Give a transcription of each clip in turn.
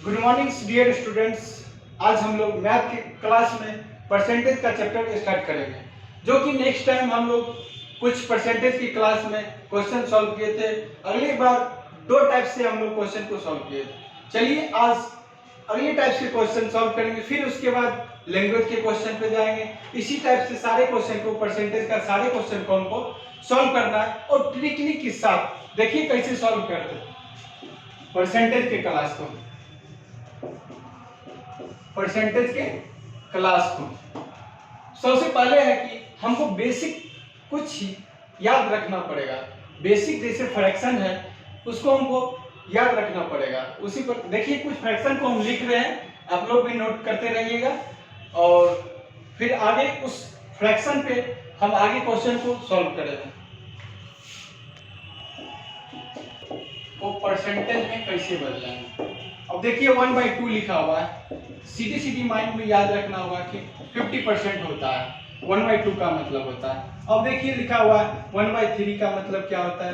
Good morning dear students. आज हम लोग मैथ की क्लास में परसेंटेज का चैप्टर स्टार्ट करेंगे, जो कि नेक्स्ट टाइम हम लोग कुछ परसेंटेज की क्लास में क्वेश्चन सॉल्व किए थे। अगली बार दो टाइप से हम लोग क्वेश्चन को सॉल्व किए थे। चलिए आज अगली टाइप के क्वेश्चन सॉल्व करेंगे, फिर उसके बाद लैंग्वेज के क्वेश्चन पे जाएंगे। इसी टाइप से सारे क्वेश्चन को, परसेंटेज का सारे क्वेश्चन को हमको सॉल्व करना है और ट्रिकली के साथ देखिए कैसे सॉल्व करते हैं परसेंटेज के क्लास को, परसेंटेज के क्लास को। सबसे पहले है कि हमको बेसिक कुछ याद रखना पड़ेगा। बेसिक जैसे फ्रैक्शन है उसको हमको याद रखना पड़ेगा। उसी पर देखिए कुछ फ्रैक्शन को हम लिख रहे हैं, आप लोग भी नोट करते रहिएगा और फिर आगे उस फ्रैक्शन पे हम आगे क्वेश्चन को सॉल्व करेंगे। वो परसेंटेज में कैसे बदलेंगे। अब देखिए 1/2 लिखा हुआ है, सीधी सीधी माइंड में याद रखना होगा कि 50% होता है, 1/2 का मतलब होता है। अब देखिए लिखा हुआ है 1/3 का मतलब क्या होता है,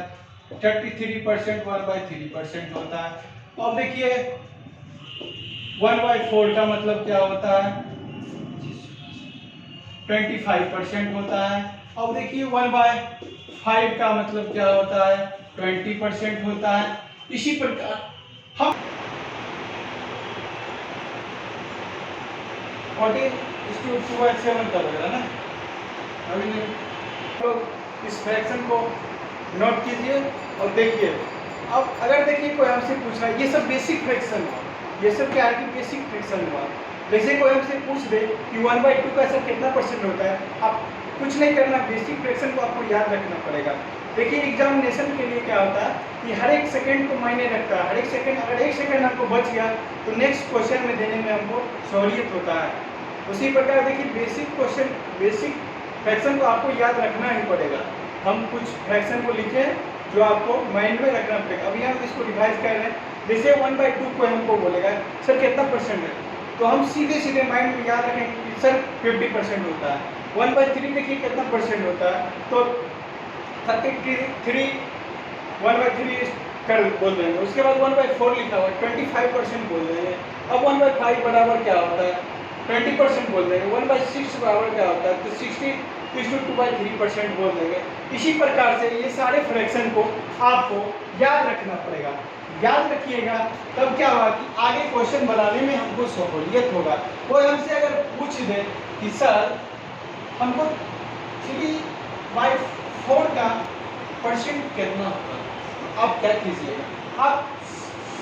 33% 1/3% होता है। अब देखिए 1/4 का मतलब क्या होता है, 25% होता है। अब देखिए 1/5 का मतलब क्या होता है, 20% होता है। इसी प्रकार हम 40:2/7 का लग रहा है ना। अभी लोग इस फ्रैक्शन को नोट कीजिए और देखिए। अब अगर देखिए कोई हमसे पूछ रहा है, ये सब बेसिक फ्रैक्शन हुआ, ये सब क्या है कि बेसिक फ्रैक्शन हुआ। जैसे कोई हमसे पूछ दे कि 1/2 का ऐसा कितना परसेंट होता है, आप कुछ नहीं करना, बेसिक फ्रैक्शन को आपको याद रखना पड़ेगा। देखिए एग्जामिनेशन के लिए क्या होता है कि हर एक सेकंड को मायने रखता है। हर एक सेकंड, अगर एक सेकंड हमको बच गया तो नेक्स्ट क्वेश्चन में देने में हमको सहूलियत होता है। उसी प्रकार देखिए बेसिक क्वेश्चन, बेसिक फ्रैक्शन को आपको याद रखना ही पड़ेगा। हम कुछ फ्रैक्शन को लिखे जो आपको माइंड में रखना पड़ेगा। अभी हम इसको रिवाइज कर रहे हैं। जैसे 1/2 को हमको बोलेगा सर कितना परसेंट है, तो हम सीधे सीधे माइंड में याद रखेंगे कि सर 50% होता है। 1/3 देखिए कितना परसेंट होता है, तो 33 1/3 कर बोल देंगे। उसके बाद 1/4 लिखा हुआ है, 25% बोल देंगे। अब 1/5 बराबर क्या होता है, 20% बोल देंगे। 1/6 बराबर क्या होता है, तो 60:2/3% बोल देंगे। इसी प्रकार से ये सारे फ्रैक्शन को आपको याद रखना पड़ेगा। याद रखिएगा तब क्या होगा कि आगे क्वेश्चन बनाने में हमको सहूलियत होगा। कोई हमसे अगर पूछ दे कि सर हमको 3/4 का परसेंट कितना होगा, आप क्या कीजिएगा, आप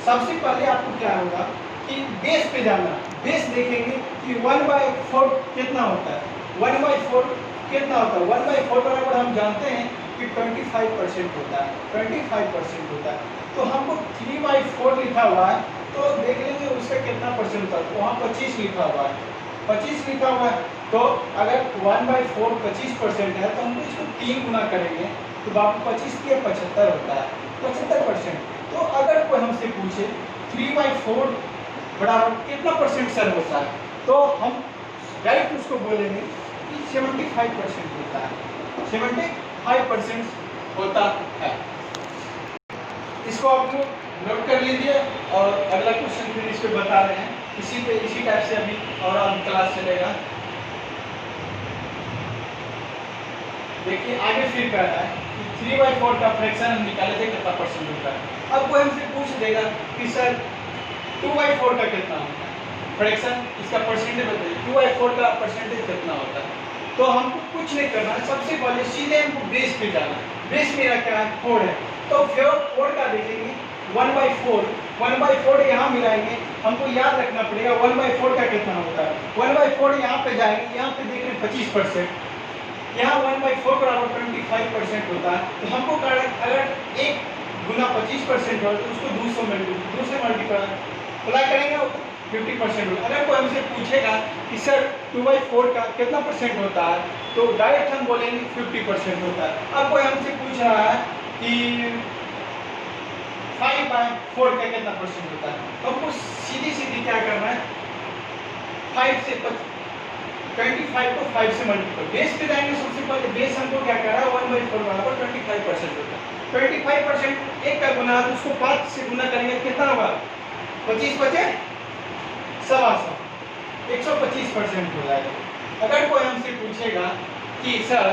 सबसे पहले आपको क्या होगा कि बेस पे जाना। बेस देखेंगे कि 1/4 कितना होता है, 1/4 कितना होता है। 1/4 बराबर हम जानते हैं कि 25% होता है, 25% होता है। तो हमको 3/4 लिखा हुआ है, तो देख लेंगे उसका कितना परसेंट होता है। तो वहाँ 25 लिखा हुआ है, 25 लिखा हुआ है। तो अगर 1/4 25% है तो हम इसको 3 गुना करेंगे तो बाबू 25 के 75 होता है, 75%। तो अगर कोई हमसे पूछे 3/4 बराबर कितना परसेंट सर होता है, तो हम डायरेक्ट उसको बोलेंगे कि 75% होता है, 75% होता है। इसको आप लोग नोट कर लीजिए और अगला क्वेश्चन फिर इस पे बता रहे हैं। इसी टाइप से अभी और आगे क्लास चलेगा। देखिए आगे फिर कह रहा है कि 3/4 का फ्रैक्शन हम निकाले थे कितना परसेंट होता है। अब कोई हमसे पूछ देगा कि सर 2/4 का कितना होता है, फ्रैक्शन इसका परसेंटेज बताइए, 2/4 का परसेंटेज कितना होता है। तो हमको कुछ नहीं करना है, सबसे पहले सीधे हमको बेस पे जाना। बेस मेरा क्या है, 4 है, तो 4 का देखेंगे 1/4 यहाँ मिलाएंगे। हमको याद रखना पड़ेगा 1/4 का कितना होता है। 1/4 यहाँ पे जाएंगे, यहाँ पे देख रहे हैं 25%, यहाँ 1/4 बराबर 25% होता है। तो हमको अगर 1 गुना 25% हो तो उसको 2 से मल्टीप्लाई करेंगे 50% होगा। अगर कोई हमसे पूछेगा कि सर 2/4 का कितना परसेंट होता है, तो डायरेक्ट हम बोलेंगे 50% होता है। अब कोई हमसे पूछ रहा है कि 5/4 का कितना परसेंट होता है, तो हमको सीधी सीधी क्या करना है, 5 से 25 को 5 से मल्टीप्लाई, बेस पे जाएंगे। सबसे पहले बेस हमको क्या कर रहा है, 1/4 बराबर 25% होता है। 25% 1 का गुना, तो उसको 5 से गुना करेंगे कितना होगा, 25 बचे 125% हो जाएगा। अगर कोई हमसे पूछेगा कि सर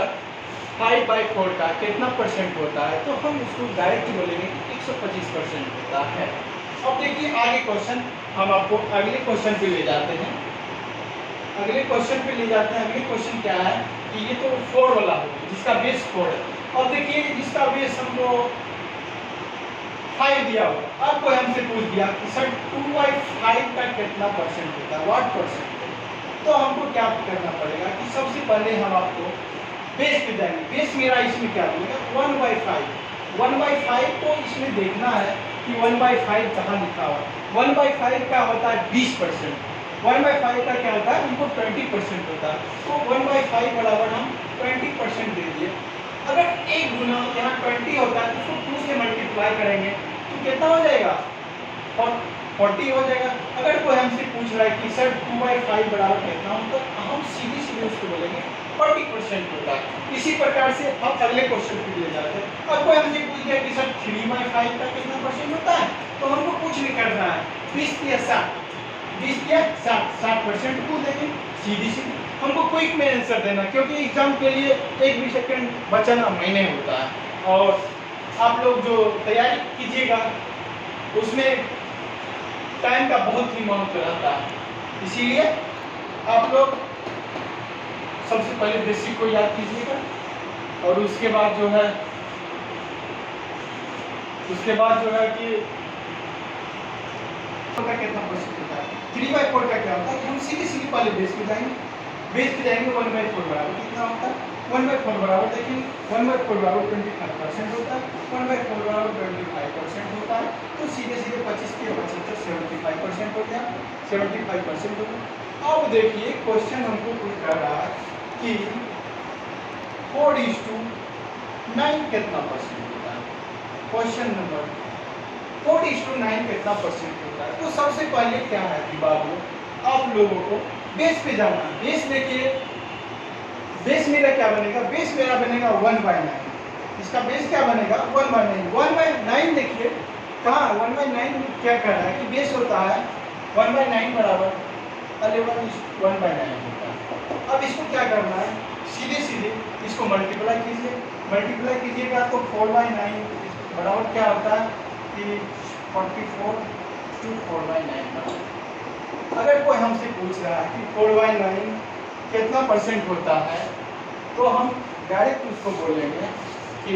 5/4 का कितना परसेंट होता है, तो हम उसको डायरेक्ट बोलेंगे कि 125% होता है। अब देखिए आगे क्वेश्चन, हम आपको अगले क्वेश्चन पे ले जाते हैं। अगले क्वेश्चन क्या है कि ये तो 4 वाला हो गया जिसका बेस 4 है। अब देखिए जिसका बेस हमको 5 दिया होगा। अब कोई हमसे पूछ दिया कि सर 2/5 का कितना परसेंट होता है, व्हाट परसेंट, तो हमको क्या करना पड़ेगा कि सबसे पहले हम आपको बेस पे जाएंगे। बेस मेरा इसमें क्या बनेगा 1/5। 1/5 को इसमें देखना है कि 1/5 कहाँ लिखा हुआ है। 1/5 का होता है 20%। 1/5 का क्या होता है, हमको 20% होता है। तो 1/5 बराबर हम 20% दे दिए। अगर एक गुना यहाँ 20 होता है तो उसको 2 से मल्टीप्लाई करेंगे तो कितना हो जाएगा, 40 हो जाएगा। अगर कोई हमसे पूछ रहा है कि सर 2/5 बराबर कितना होता है, हम सीधे सीधे उसको बोलेंगे 40% होता है। इसी प्रकार से हम अगले क्वेश्चन पे ले जाते हैं। अब कोई हमसे पूछ दिया कि सर 3/5 का कितना परसेंट होता है, तो हमको कुछ नहीं करना है, 20 या 60% को देंगे सीधी सीधी। हमको क्विक में आंसर देना, क्योंकि एग्जाम के लिए एक भी सेकंड बचाना महीने होता है और आप लोग जो तैयारी कीजिएगा उसमें टाइम का बहुत ही महत्व रहता है। इसीलिए आप लोग सबसे पहले बेसिक को याद कीजिएगा और उसके बाद जो है कि का कितना परसेंट होता है। 3/4 का क्या होता है कि हम सीधे सीधे पहले बेस पे जाएंगे 1/4 बराबर कितना होता है, 1/4 बराबर देखिए 1/4 बराबर 25% होता है। 1/4 बराबर 25% होता है। तो सीधे सीधे 25 के 25 75% हो गया, 75% हो गया। अब देखिए क्वेश्चन हमको पूछ रहा है कि 4:9 कितना परसेंट होता है। क्वेश्चन नंबर 4:9 कितना परसेंट होता है। तो सबसे पहले क्या है कि बाबू आप लोगों को बेस पे जाना है। बेस देखिए, बेस मेरा क्या बनेगा, बेस मेरा बनेगा 1/9। इसका बेस क्या बनेगा 1/9। 1/9 देखिए कहाँ 1/9 क्या कर रहा है कि बेस होता है 1/9 बराबर 11 होता है। अब इसको क्या करना है, सीधे सीधे इसको मल्टीप्लाई कीजिएगा तो 4/9 बराबर क्या होता है कि 44 to 4/9। अगर कोई हमसे पूछ रहा है कि 4/9 कितना परसेंट होता है, तो हम डायरेक्ट उसको बोलेंगे कि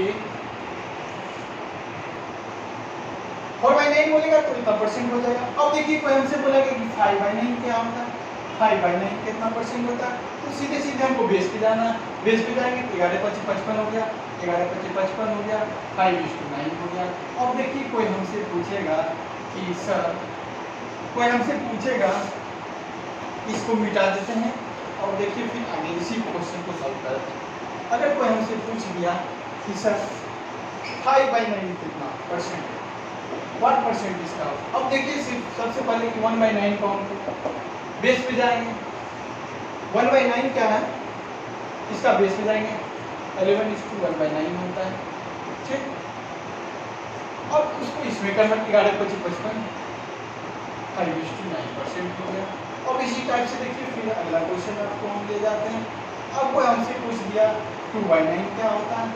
4/9 बोलेगा तो इतना परसेंट हो जाएगा। अब देखिए कोई हमसे बोलेगा कि 5/9 क्या होता है, 5/9 कितना परसेंट होता है, तो सीधे सीधे हमको बेस पे जाना है। बेस पे जाएंगे तो 11/55 हो गया, 11/55 हो गया, 5:9 हो गया। अब देखिए कोई हमसे पूछेगा कि सर, कोई हमसे पूछेगा, इसको मिटा देते हैं और देखिए फिर आगे इसी क्वेश्चन को सॉल्व करते हैं। अगर कोई हमसे पूछ दिया कि सर 5/9 कितना परसेंट, व्हाट परसेंट इसका, अब देखिए सबसे पहले कि 1/9 को हम बेस पे जाएंगे। 1/9 क्या है, इसका बेस पे जाएंगे 11:1/9 होता है, ठीक। अब उसको इसमें करना 11/55 5:9% हो गया। अब इसी टाइप से देखिए फिर अगला क्वेश्चन आपको हम ले जाते हैं। अब कोई हमसे पूछ दिया 2/9 क्या होता है,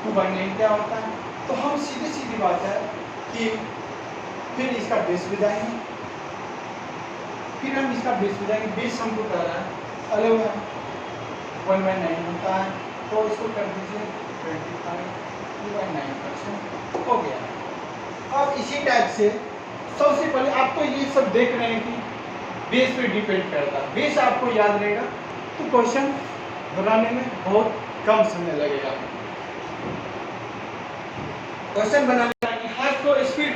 2/9 क्या होता है, तो हम सीधी सीधी बात है कि फिर इसका बेस पे जाएंगे, फिर हम इसका बेस पे जाएंगे। बेस हमको कह रहा है 11 1/9 होता है, तो इसको कर दीजिए 25 2/9% हो गया। अब इसी टाइप से सबसे पहले आपको ये सब देख रहे हैं कि बेस पे डिपेंड करता है। बेस आपको याद रहेगा तो क्वेश्चन बनाने में बहुत कम समय लगेगा। क्वेश्चन बनाने में हाथ को स्पीड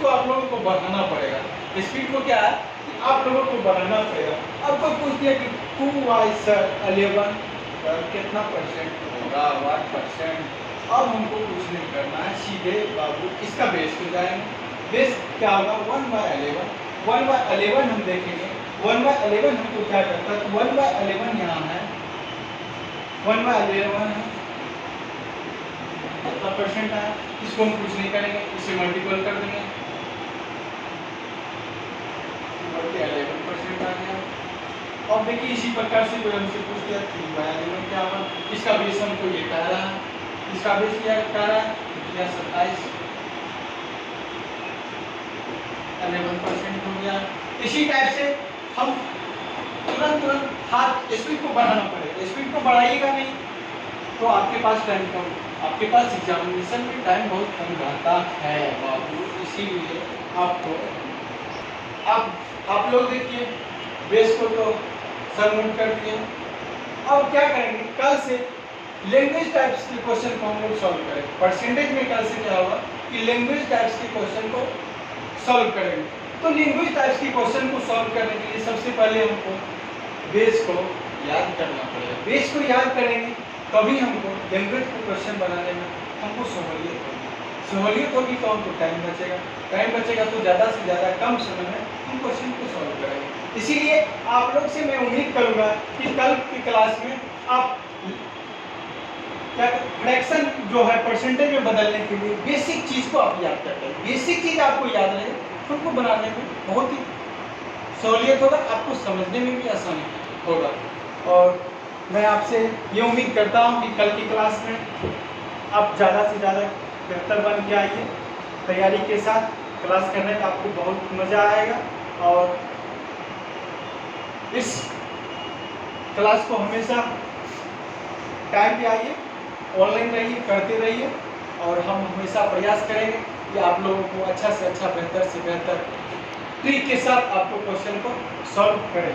को आप लोगों को बढ़ाना पड़ेगा। स्पीड को क्या है कि आप लोगों को बढ़ाना पड़ेगा। अब कोई पूछ दिया कि 2/11 कितना परसेंट होगा, व्हाट परसेंट। अब हमको कुछ नहीं करना है, सीधे बाबू इसका बेस पे जाएंगे। बेस क्या होगा 1/11। 1/11 हम देखेंगे 1/11 हमको क्या करता है, 1/11 यहाँ है, 1/11 है कितना परसेंट है, इसको हम कुछ नहीं करेंगे, इसे मल्टीपल कर देंगे अब देखिए इसी प्रकार से कोई हमसे पूछ दिया 3 बाय 11 क्या होगा, इसका बेस हमको ये कह रहा है, इसका बेस क्या कह रहा है, यह 27 11% हो गया। इसी टाइप से हम तुरंत हाथ स्पीड को बढ़ाना पड़ेगा, स्पीड को बढ़ाइएगा नहीं तो आपके पास टाइम कम, आपके पास एग्जामिनेशन में टाइम बहुत कम रहता है बाबू, इसीलिए आपको आप लोग देखिए बेस को तो सर नोट कर दिए। अब क्या करेंगे, कल से लैंग्वेज टाइप्स के क्वेश्चन को हम लोग सॉल्व करेंगे। परसेंटेज में कल से क्या होगा कि लैंग्वेज टाइप्स के क्वेश्चन को सॉल्व करेंगे। तो लैंग्वेज टाइप्स के क्वेश्चन को सॉल्व करने के लिए सबसे पहले हमको बेस को याद करना पड़ेगा। बेस को याद करेंगे तभी हमको लैंग्वेज को क्वेश्चन बनाने में हमको सहूलियत होगी तो हमको टाइम बचेगा तो ज़्यादा से ज़्यादा कम समय में हम क्वेश्चन को सॉल्व करेंगे। इसीलिए आप लोग से मैं उम्मीद करूँगा कि कल की क्लास में आप क्या फ्रैक्शन जो है परसेंटेज में बदलने के लिए बेसिक चीज़ को आप याद करते हैं। बेसिक चीज़ आपको याद रहे तो उनको बनाने में बहुत ही सहूलियत होगा, आपको समझने में भी आसानी होगा। और मैं आपसे ये उम्मीद करता हूँ कि कल की क्लास में आप ज़्यादा से ज़्यादा बेहतर बन के आइए। तैयारी के साथ क्लास करने में आपको बहुत मज़ा आएगा और इस क्लास को हमेशा टाइम पे आइए, ऑनलाइन रहिए, करते रहिए और हम हमेशा प्रयास करेंगे कि आप लोगों को अच्छा से अच्छा, बेहतर से बेहतर ट्रिक के साथ आपको क्वेश्चन को सॉल्व करें।